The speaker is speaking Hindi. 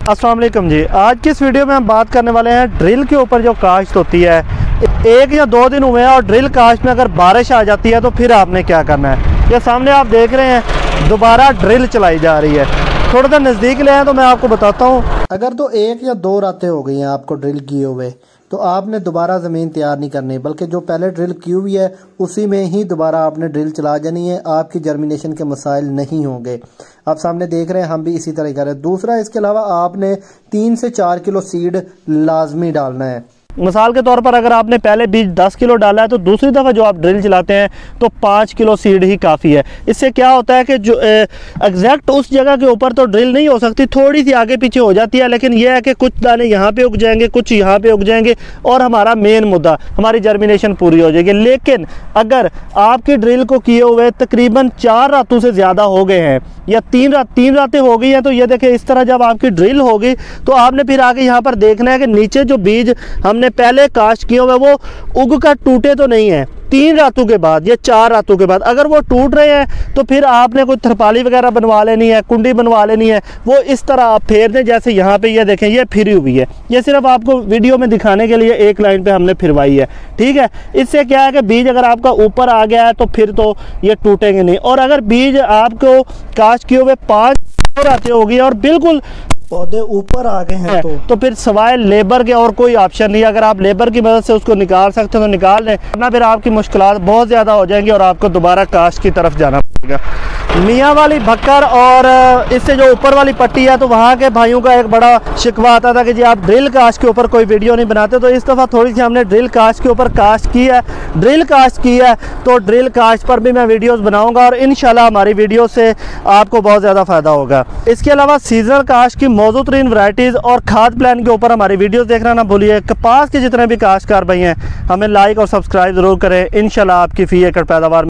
अस्सलाम वालेकुम जी। आज की इस वीडियो में हम बात करने वाले हैं ड्रिल के ऊपर जो काश्त होती है। 1 या 2 दिन हुए हैं और ड्रिल काश्त में अगर बारिश आ जाती है तो फिर आपने क्या करना है। ये सामने आप देख रहे हैं दोबारा ड्रिल चलाई जा रही है। थोड़ा सा नज़दीक ले आए तो मैं आपको बताता हूँ। अगर तो 1 या 2 रातें हो गई हैं आपको ड्रिल किए हुए, तो आपने दोबारा ज़मीन तैयार नहीं करनी, बल्कि जो पहले ड्रिल की हुई है उसी में ही दोबारा आपने ड्रिल चला जानी है। आपकी जर्मिनेशन के मसाइल नहीं होंगे। आप सामने देख रहे हैं, हम भी इसी तरह कर रहे हैं। दूसरा, इसके अलावा आपने 3 से 4 किलो सीड लाजमी डालना है। मिसाल के तौर पर अगर आपने पहले बीज 10 किलो डाला है तो दूसरी दफ़ा जो आप ड्रिल चलाते हैं तो 5 किलो सीड ही काफ़ी है। इससे क्या होता है कि जो एग्जैक्ट उस जगह के ऊपर तो ड्रिल नहीं हो सकती, थोड़ी सी आगे पीछे हो जाती है, लेकिन यह है कि कुछ दाने यहाँ पे उग जाएंगे, कुछ यहाँ पे उग जाएंगे और हमारा मेन मुद्दा, हमारी जर्मिनेशन पूरी हो जाएगी। लेकिन अगर आपकी ड्रिल को किए हुए तकरीबन 4 रातों से ज़्यादा हो गए हैं या 3 रातें हो गई हैं, तो ये देखें इस तरह जब आपकी ड्रिल होगी तो आपने फिर आगे यहाँ पर देखना है कि नीचे जो बीज हमने पहले काश्त किए हुए वो उग कर टूटे तो नहीं है। 3 रातों के बाद या 4 रातों के बाद अगर वो टूट रहे हैं तो फिर आपने कोई थरपाली वगैरह बनवा लेनी है, कुंडी बनवा लेनी है। वो इस तरह आप फेर दें, जैसे यहाँ पे ये देखें ये फिरी हुई है। ये सिर्फ आपको वीडियो में दिखाने के लिए एक लाइन पे हमने फिरवाई है, ठीक है। इससे क्या है कि बीज अगर आपका ऊपर आ गया है तो फिर तो ये टूटेंगे नहीं। और अगर बीज आपको काश्त किए हुए 5 रातें होगी और बिल्कुल पौधे ऊपर आ गए हैं तो फिर सवाए लेबर के और कोई ऑप्शन नहीं है। अगर आप लेबर की मदद से उसको निकाल सकते हो तो निकाल लें, वरना फिर आपकी मुश्किलात बहुत ज़्यादा हो जाएंगी और आपको दोबारा काश्त की तरफ जाना पड़ेगा। मियाँ वाली भक्कर और इससे जो ऊपर वाली पट्टी है, तो वहाँ के भाइयों का एक बड़ा शिकवा आता था कि जी आप ड्रिल काश्त के ऊपर कोई वीडियो नहीं बनाते। तो इस दफ़ा थोड़ी सी हमने ड्रिल काश्त के ऊपर काश्त की है, ड्रिल काश्त की है, तो ड्रिल काश्त पर भी मैं वीडियोज़ बनाऊँगा और इंशाल्लाह हमारी वीडियो से आपको बहुत ज़्यादा फ़ायदा होगा। इसके अलावा सीजनल काश्त की मौजूद तरीन वैराइटीज़ और खाद प्लान के ऊपर हमारी वीडियोस देखना ना भूलिए। कपास के जितने भी काश्तकार भाई हैं हमें लाइक और सब्सक्राइब ज़रूर करें। इंशाल्लाह आपकी फ़ी एकड़ पैदावार